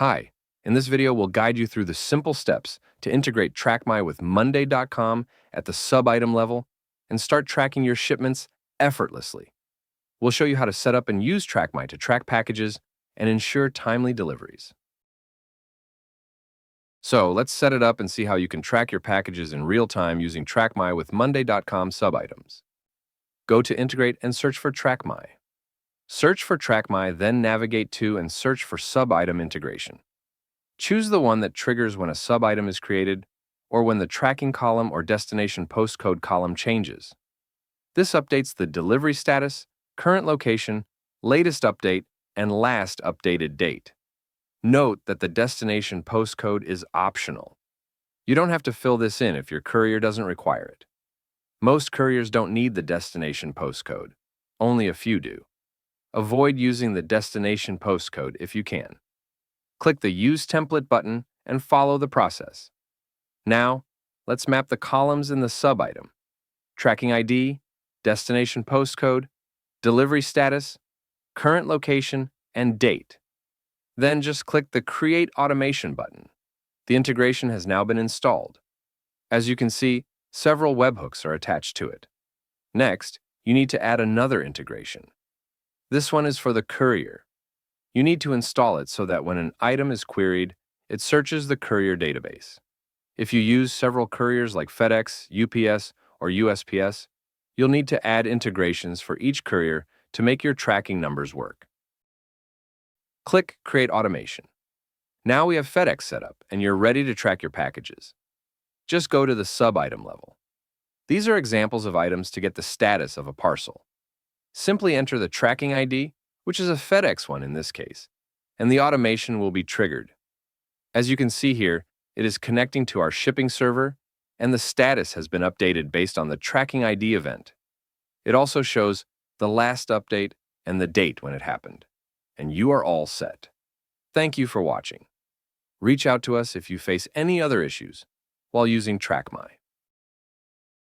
Hi, in this video we'll guide you through the simple steps to integrate TrackMy with Monday.com at the sub-item level and start tracking your shipments effortlessly. We'll show you how to set up and use TrackMy to track packages and ensure timely deliveries. So let's set it up and see how you can track your packages in real time using TrackMy with Monday.com sub-items. Go to Integrate and search for TrackMy. Search for TrackMy, then navigate to and search for sub-item integration. Choose the one that triggers when a sub-item is created or when the tracking column or destination postcode column changes. This updates the delivery status, current location, latest update, and last updated date. Note that the destination postcode is optional. You don't have to fill this in if your courier doesn't require it. Most couriers don't need the destination postcode. Only a few do. Avoid using the destination postcode if you can. Click the Use Template button and follow the process. Now, let's map the columns in the sub-item: tracking ID, destination postcode, delivery status, current location, and date. Then just click the Create Automation button. The integration has now been installed. As you can see, several webhooks are attached to it. Next, you need to add another integration. This one is for the courier. You need to install it so that when an item is queried, it searches the courier database. If you use several couriers like FedEx, UPS, or USPS, you'll need to add integrations for each courier to make your tracking numbers work. Click Create Automation. Now we have FedEx set up and you're ready to track your packages. Just go to the sub-item level. These are examples of items to get the status of a parcel. Simply enter the tracking ID, which is a FedEx one in this case, and the automation will be triggered. As you can see here, it is connecting to our shipping server, and the status has been updated based on the tracking ID event. It also shows the last update and the date when it happened. And you are all set. Thank you for watching. Reach out to us if you face any other issues while using TrackMy.